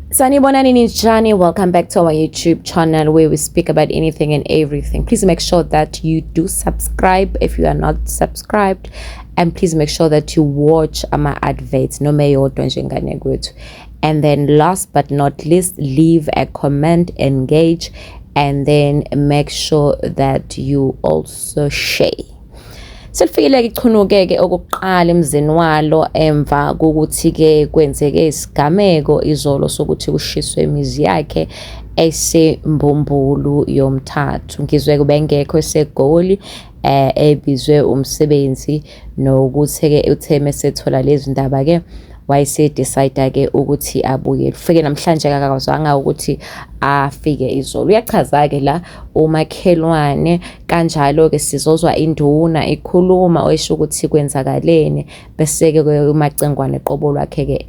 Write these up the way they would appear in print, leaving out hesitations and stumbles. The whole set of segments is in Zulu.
Sanibonani Ninjani, welcome back to our YouTube channel where we speak about anything and everything. Please make sure that you do subscribe if you are not subscribed, and please make sure that you watch my adverts. No mayo and then last but not least, leave a comment, engage, and then make sure that you also share. Selifikile ichunukeke okuqala emzini walo emva kokuthi ke kwenzeke isigameko izolo sokuthi kushiswe imizi yakhe eseMbumbulu yomthathu. Ngizwe kube ngekho eseGoli ebizwe umsebenzi nokuthi ke utheme sethola lezi ndaba ke wayese decide ke ukuthi abuye. Ufike namhlanje akakwazanga ukuthi afike izolo. Uyachaza ke la umakhelwane kanjalo ke sizozwa induna ikhuluma oyisho ukuthi kwenzakalene bese ke umacengwane qobo lwakhe ke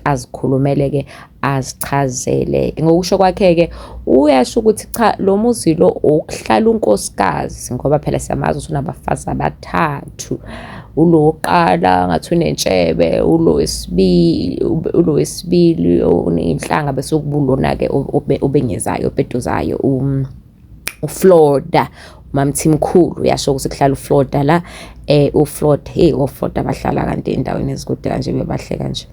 azikhulumele ke azichazele. Ngokusho kwakhe ke uyasho ukuthi cha lo muzi lo ukuhlala unkosikazi ngoba phela siyamazi ukuthi unabafazi abathathu. Uloqala ngathi unentshebe, ulowesibili unenhlanga bese kubulona ke obengezayo opeduzayo uFlorida mamthimkhulu yasho ukuthi kuhlala uFlorida la uFlorida bahlala kanti endaweni ezikude kanje bebahleka nje.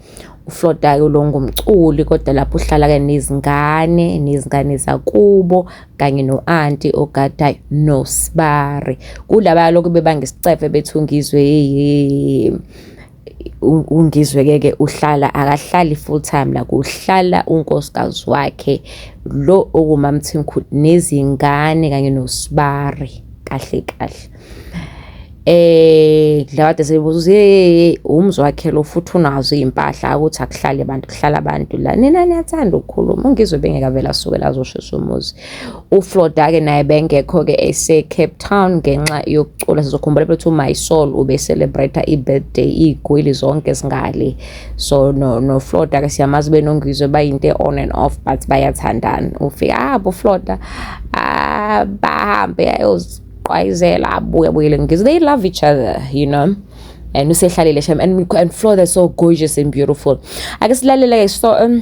uFlorida lo ngumculi kodwa lapho uhlala ke nezingane zakubo kanye noanti ogada noSibari. Kulaba lokho bebanga isicefe bethungizwe ungizwe ke uhlala akahlali full time la kuhlala unkosikazi wakhe lo okumamthimkhulu nezingane kanye noSibari kahle. Dlawade sebuza umzi wakhe lo futhi unazo impahla ukuthi akuhlale abantu kuhlala abantu la. Nina niyathanda ukukhuluma ngizwe bengeka vela sukela azoshisa umuzi. uFlorida ke naye bengekho ke Cape Town ngenxa yokucula. Sizokhumbula ukuthi My Soul ube celebrate birthday igwili zonke singale. So no Florida ke siyamazi benongizwe bayinte on and off but bayathandana. Ufika uFlorida bahambe because they love each other, you know. And and Florida is so gorgeous and beautiful. I guess so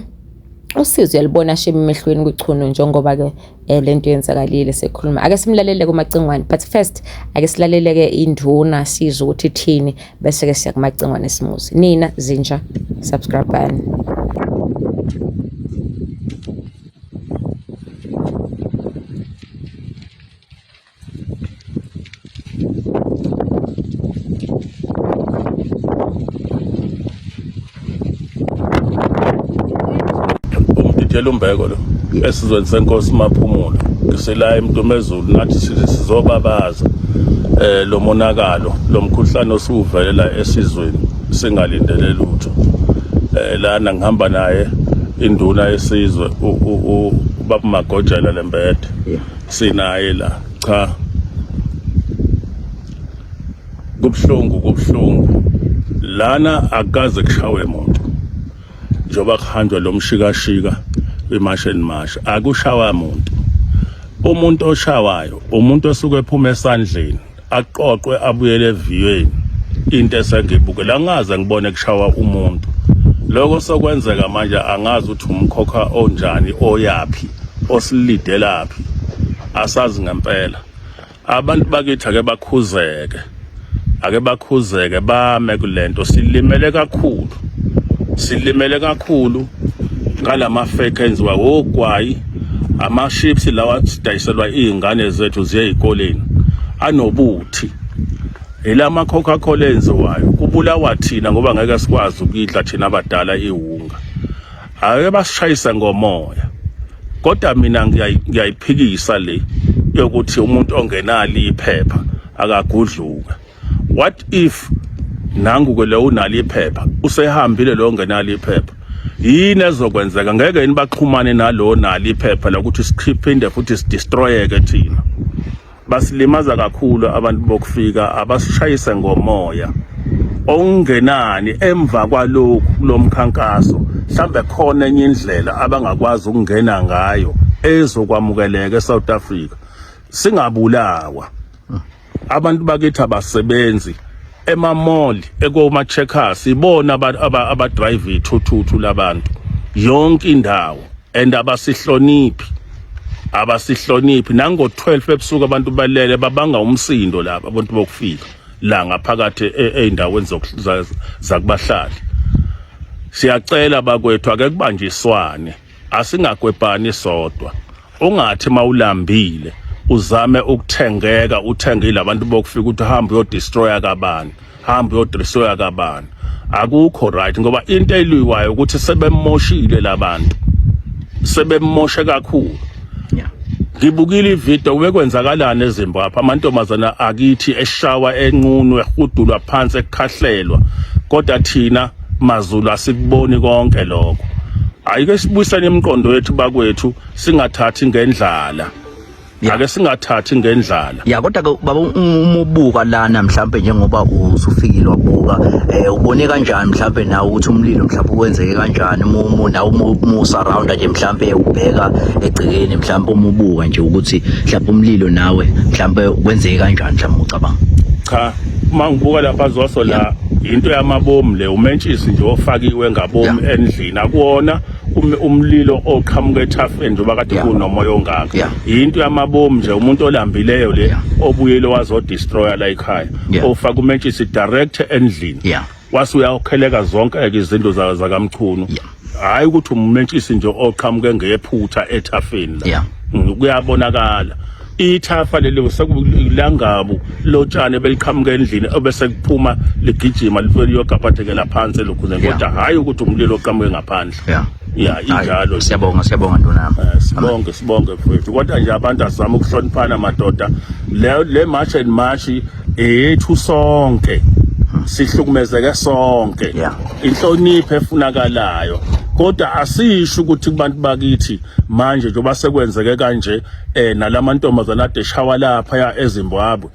usizo yalibona shem emehlweni kuchunu njengoba ke lento yenzakalile sekhuluma. Ake simlalele kumacengwane, but first ake silalele ke induna sizwe ukuthi thini bese ke siya kumacengwane simuzi. Nina zinja subscribe button. Umbeko lo esizweni senkosi Maphumulo ngisela eMntumezulu nathi sizobabaza lo monakalo lo mkhuhlane osuvelela esizweni singalindele lutho. Lana ngihamba naye induna yesizwe ubaba Magojela Lembede sinaye la cha kubhlungu lana akaze kushawe umuntu njoba kuhanjwa lo mshikashika imasha akushawa umuntu oshawayo umuntu osuke ephuma esandleni aqoqwe abuyele eviyweni into esengibukela ngaze ngibone kushawa umuntu. Lokho sokwenzeka manje angazi ukuthi umkhokha onjani oyapi osilidelaphi asazi ngempela. Abantu bakithi ake bakhuzeke bame kulento silimele kakhulu ngalama fake enziwa ogwayi ama-ships lawa sidayiselwa izingane zethu ziye ezikoleni anobuthi elama Coca-Cola enziwayo kubulawa thina ngoba ngeke sikwazi ukudla thina abadala iwunga. Ake basishayisa ngomoya kodwa mina ngiyayiphikisa le yokuthi umuntu ongenali iphepha akagudluka. What if nangu ke lo unali iphepha usehambile lo ongenali iphepha yini ezokwenzeka? Ngeke yini baxhumane nalo nali iphepha lokuthi siphinde futhi sidestroyeke thina. Basilimaza kakhulu abantu bokufika abasishayise ngomoya ongenani emva kwalokhu lo mkhankaso. Mhlambe khona enye indlela abangakwazi ukungena ngayo ezokwamukeleka eSouth Africa singabulawa. Abantu bakithi abasebenzi emamall ekoma checkers ibona abadrive ithuthu labantu yonke indawo and abasihloniphi nango-12 ebusuku abantu balele babanga umsindo laba abantu bokufika la ngaphakathi ey'ndaweni zakubahlali. Siyacela bakwethu ake kubanjiswane, asingagwebhani sodwa. Ungathi mawulambile uzame ukuthengeka, uthenge labantu bokufika ukuthi hambe uyodestroya kabani, akukho right, ngoba into elwiwayo ukuthi sebemoshile labantu, sebemoshe kakhulu. Ngibukile ivideo bekwenzakalana eZimbabwe, amantombazana akithi eshawa enqunwe ehudulwa phansi ekukhahlelwa, kodwa thina maZulu asikuboni konke lokho. Ayike sibuyisane imiqondo yethu bakwethu, singathathi ngendlala. Ake singathathi ngendlala. Ya kodwa ke baba umubuka lana mhlambe njengoba usufikile wabuka ubone kanjani mhlambe nawe ukuthi umlilo mhlambe ukwenzeke kanjani nawe umusurround nje mhlambe ubheka egcekeni mhlambe umubuka nje ukuthi mhlambe umlilo nawe mhlambe kwenzeke kanjani mhlambe ucabanga? Cha, mangibuka lapha zoso la into yamabomu le umentshisi nje ofakiwe ngabomu endlini, akuwona umlilo oqhamuka ethafeni njengoba kade kunomoya ongaka. Into yamabomu nje, umuntu olambileyo le obuyele wazodestroya la ekhaya, ofaka umentshisi direct endlini, wase uyakheleka zonke izinto zakamchunu. Hayi ukuthi umentshisi nje oqhamuke ngephutha ethafeni la. Kuyabonakala ithafa lelo sekulangabu lotshane beliqhamuka endlini obese kuphuma ligijima liyogaphathekela phansi lokhu, kodwa hayi ukuthi umlilo oqhamuke ngaphandle. Injalo. Siyabonga ntonami. Sibonge mfowethu, kodwa nje abantu asizama ukuhloniphana madoda. Le march and march ethu sonke, sihlukumezeke sonke, inhlonipho efunakalayo, kodwa asisho ukuthi kubantu bakithi manje njengoba sekwenzeke kanje nalamantombazana ade shawa lapha eZimbabwe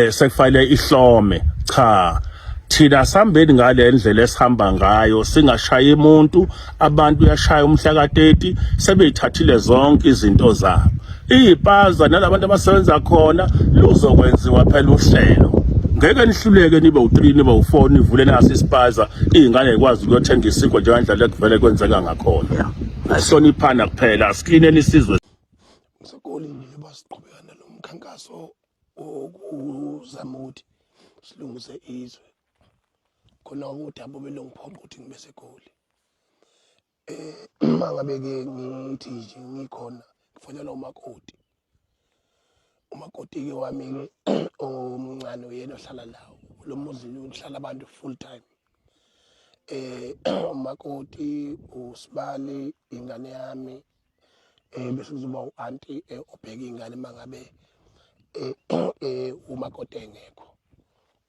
sekufanele ihlome. Cha, thina sihambeni ngale ndlela esihamba ngayo, singashaya umuntu. Abantu uyashaya umhla ka-30 sebeyithathile zonke izinto zabo. Ipaza nalabantu abasebenza khona luzokwenziwa phela uhlelo. Ngeke nihluleke nibe u3 nibe u4 nivule nasi ispaza, izingane zikwazi ukuyothenga isikho njengendlela ekuvele kwenzeka ngakhona. Ukuhloniphana kuphela, asiklineni isizwe. Ngisekoleni basiqhubeka nalomkhankaso okuzama ukuthi silungise izwe. Khona udaba belongiphoqa ukuthi ngibe segoli. Mangabe-ke ngithi nje ngikhona kufonela umakoti. Umakoti-ke wami-ke omncane uyena ohlala lawo, lo muzi uhlala abantu full time. Umakoti, uSibali, ingane yami, bese kuzoba u-anti obheka ingane mangabe umakoti engekho.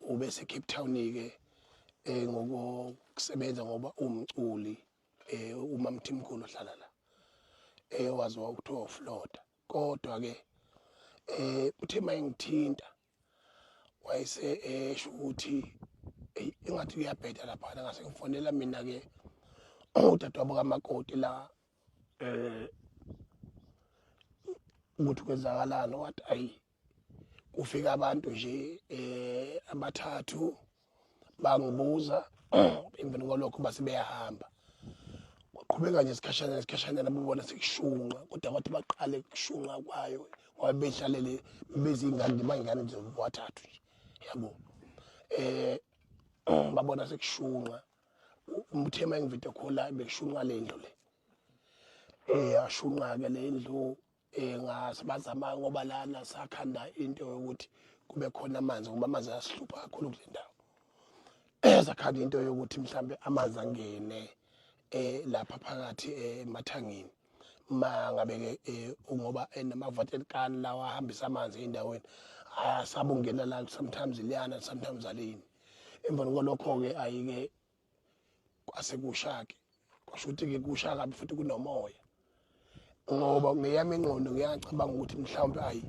Ubese Cape Town-ke ngokusebenza ngoba umculi uMamthimkhulu ohlala la waziwa ukuthiwa uFloda. Kodwa-ke uthe mayengithinta wayese esho ukuthi engathi kuyabheda laphana, ngase ngifonela mina-ke udadewabo kamakoti la ukuthi kwenzakalani. Wathi ayi, kufika abantu nje abathathu bangibuza, emveni kwalokho base beyahamba. Kwaqhubeka nje isikhashana nabona sekushunqa, kodwa kwathi baqale kushunqa kwayo ngoba behlalele bezingane bayingane nje bobathathu nje, yabo. Babona sekushunqa, umthema engivide khola bekushunqa le ndlu le. Yashunqa-ke le ndlu, ngasibazama ngoba lana sakhanda into yokuthi kube khona amanzi ngoba amanzi ayasihlupha kakhulu kule ndawo. Sakhanda into yokuthi mhlambe amanzi angene lapha phakathi emathangini. Mangabe-ke ngoba namavater kan lawa ahambisa amanzi ey'ndaweni asabungena la, sometimes liyana sometimes alini. Emveni kwalokho-ke ayike kwase kusha-ke, kwasho ukuthi-ke kusha kabi futhi kunomoya, ngoba ngeyami ingqondo ngiyacabanga ukuthi mhlawumbe ayi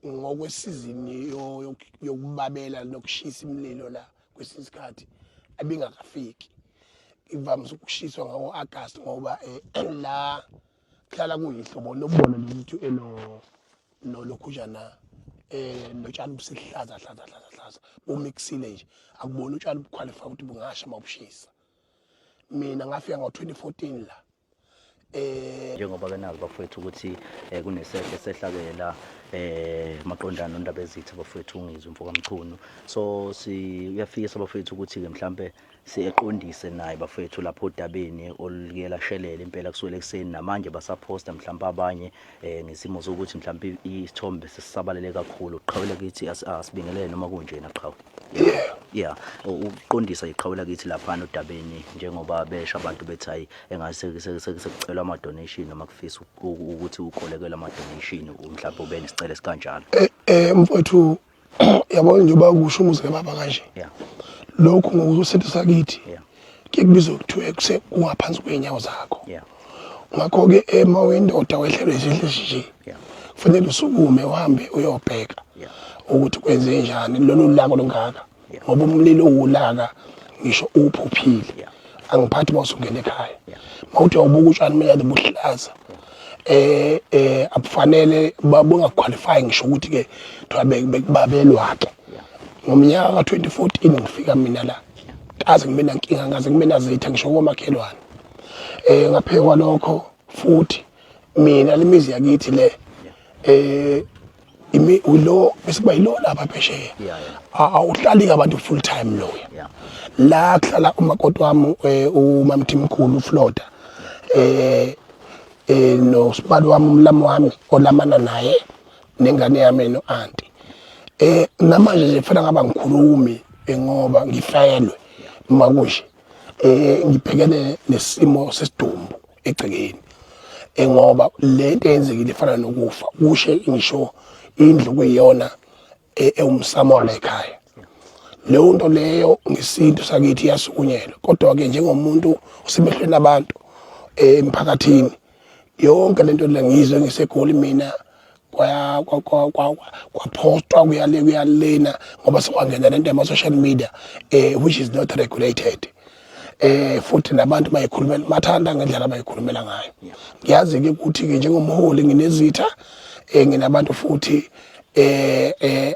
ngokwesizini yokubabela nokushisa imililo la kwesinye isikhathi abingakafiki. Ivamise ukushiswa ngawo-Agasti ngoba la kuhlala kuyihlobo lokubona nje ukuthi lokhujana notshani busihlaza umixile nje, akubona utshani buqualify ukuthi bungasha mawubushisa. mina ngafika ngo-2014 la njengoba ke nazi bafowethu ukuthi kunesehlo sehlakela maqondana nondaba ezitha bafowethu ungizwe mfokamchunu so uyafisa bafowethu ukuthi ke mhlambe siyeqondise naye bafowethu lapho odabeni oluke lashelela impela kusuke ekseni namanje basaphosta mhlambe abanye ngesimo sokuthi mhlambe isithombe sesisabalele kakhulu uqhawela kithi asibingelele noma kunjena qhawe yeah uqondisa iqhawela kithi lapha odabeni njengoba besha abantu bethi hayi engase sekucelwa ama donation noma kufisa ukuthi ukolekela ama donation mhlawumbe ube nesicelo sikanjalo mfowethu yabona nje bakusho umuzi kababa kanje lokho ngokusethu sakithi kuyekubizwa ukuthiwa kuse ungaphansi kwenyawo zakho ngakho ke emawindoda wehlelo isihle nje kufanele usukume uhambe uyobheka ukuthi kwenze njani lolu lako longaka ngoba umlilo ulaka ngisho uphuphile angiphathi bawusungena ekhaya mawuthi awubuka utshani manje buhlaza abufanele babungaqualify ngisho ukuthi ke babelwa ke ngomnyaka ka2014 ngifika mina la kaze ngibe nankinga ngaze ngibe nazitha ngisho komakhelwane ngaphekwa lokho futhi mina lemizi yakithi le imi ulo bese kuba yilo lapha phesheya awuhlali abantu full time loya la kuhlala umakoti wami umamthimkhulu uFloda no sibalo wami umlamo wami olamana naye nengane yami no auntie namanje nje fela ngaba ngikhulumi ngoba ngifayelwe makushe ngibhekene nesimo sesidumbu egcekeni ngoba lento eyenzekile ifana nokufa kushe ngisho indlu kuyiyona umsamo wala ekhaya leyo nto leyo ngesinto sakithi yasukunyelwa kodwa ke njengomuntu usemehlweni abantu emphakathini yonke lento le ngizwe ngisegoli mina kwapostwa kuyalena ngoba sekwangena lento ema social media which is not regulated futhi nabantu bayikhulumela mathanda ngendlela abayikhulumela ngayo ngiyazi ke ukuthi ke njengomholi nginezitha nginabantu futhi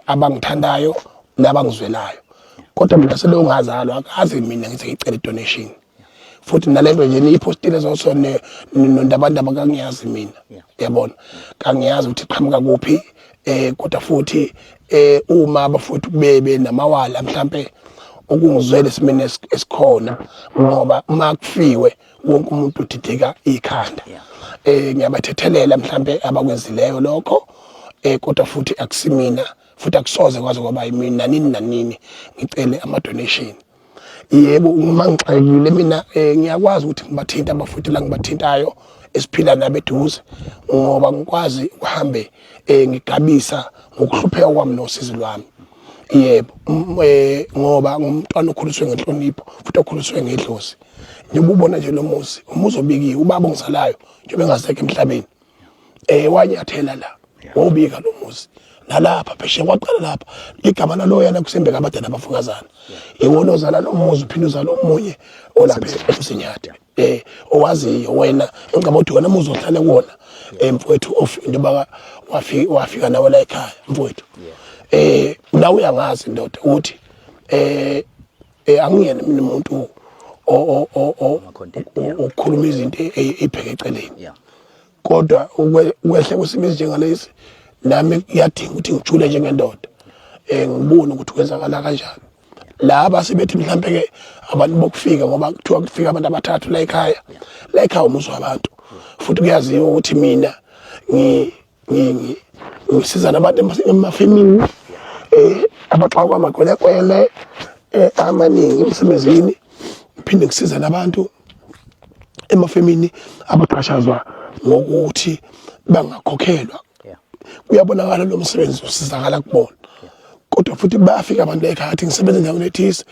abangithandayo nabangizwelayo kodwa mina selo ngazalwa akazi mina ngithi ngicela donation futhi nalento nje niyipostile zonke nabantu abakangiyazi mina yabona kangiyazi ukuthi qhamuka kuphi kodwa futhi uma abafuthi bebe namawala mhlambe ukungizwela isimene esikhona ngoba uma kufiwe wonke umuntu udideka ikhanda ngiyabathethelela mhlambe abakwenzileyo lokho kodwa futhi akusimina futhi akusoze kwaze kwaba yimina nini nanini ngicele ama donation yebo uma ngixakile mina ngiyakwazi ukuthi ngibathinta abafuthi la ngibathintayo esiphila nabeduze ngoba ngikwazi ukuhambe ngigabisa ngokuhlupheka kwami nosizi lwami yebo ngoba ngumntwana okhuliswe ngenhlonipho futhi okhuliswe ngedlozi ngibubona nje lo muzi umuzi obikiwe ubaba ongizalayo njengoba engasekho emhlabeni wanyathela la wobika lo muzi nalapha pheshe kwaqala lapha igama lalo yana kusembeka abadala abafukazana iwona ozala lo muzi uphinde uzala omunye olapha eSinyati owaziyo wena engicaba ukuthi wena muzi ohlale kuona mfowethu indoba wafika nawe la ekhaya mfowethu nawe uyangazi ndoda ukuthi angiyena mina umuntu okhuluma izinto ebheke eceleni kodwa ukwehle kwesimo njengalesi nami iyadinga ukuthi ngijule njengendoda ngibone ukuthi kwenzakala kanjani laba sebethi mhlambe ke abantu bokufika ngoba kuthiwa kufika abantu abathathu la ekhaya umuzi wabantu futhi kuyaziwa ukuthi mina ngisiza nabantu emafemini abaxaka kwamakwelekwele amaningi emsebenzini phinde ngisiza nabantu emafemini abaqashazwa ngokuthi bangakhokhelwa kuyabonakala lo msebenzi usizakala kubona kodwa futhi bayafika abantu la ekhaya ngisebenza endaweni ethisi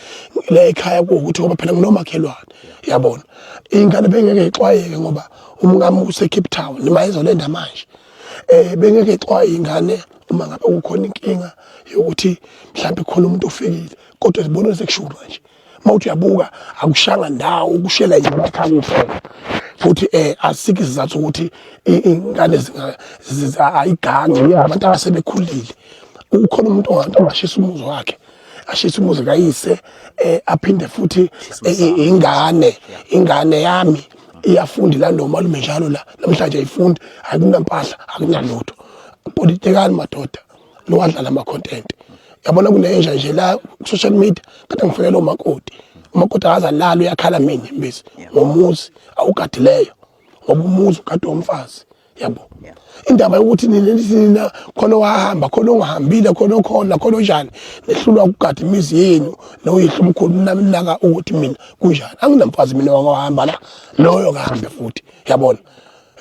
la ekhaya ukuthi ngoba phela nginomakhelwane yabona ingane bengeke ixwayeke ngoba umngami use Cape Town nima izolenda manje bengeke ixwaye ingane uma ngabe kukhona inkinga yokuthi mhlawumbe khona umuntu ofikile kodwa sibona sekushulwa nje mawuthi uyabuka akushanga ndawo ukushela nje amakhaya kuphela futhi asikho isizathu ukuthi ingane ayigange abantu abasebekhulile ukhona umuntu ongashisa umuzi wakhe ashisa umuzi kayise aphinde futhi ingane yami iyafunda la nomalume njalo la namhlanje ayifundi akunampahla akunalutho politikani madoda lokwadlala ama content yabona kunenja nje la social media kade ngifonela umakoti akazalala uyakhala mina imbisi ngomuzi awugadileyo ngoba umuzi ugade umfazi yabo indaba yokuthi nina khona wahamba khona ongahambile khona njani nehlulwa ukugada imizi yenu noyihlo omkhulu naka ukuthi mina kunjani anginamfazi mina wahamba la loyo kahambe futhi yabona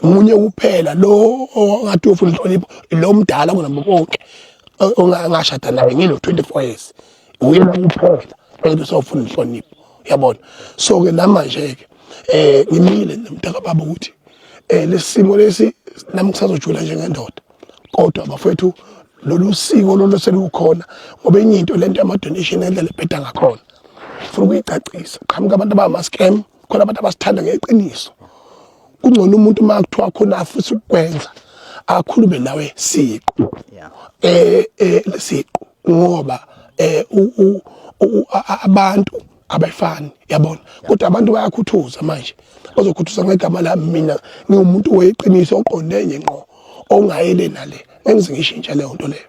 umunye kuphela lo ongathi ufuna inhlonipho lo mdala kunabo bonke ongashada naye ngilo 24 years uyena kuphela into sofuna inhlonipho yabona so ke namanje ke ngimile nomntaka baba ukuthi lesimo lesi nami ngisazojula njengendoda kodwa bafethu lolu siko lolu selukhona ngoba enye into lento yama donation endlela ebheda ngakhona ufuna ukuyicacisa qhamuka abantu abama scam khona abantu abasithanda ngeqiniso kungcono umuntu makuthiwa khona afisa ukwenza akhulume nawe siqu lesiqu ngoba abantu abayifani yabona kodwa abantu bayakhuthuza manje bazokhuthuza ngegama lami mina ngiwumuntu weqiniso oqonde ngqo ongayele nale engize ngishintsha leyo nto leyo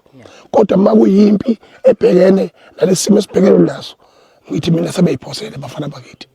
kodwa makuyimpi ebhekene nalesimo esibhekene naso ngithi mina sebeyiphosele bafana bakithi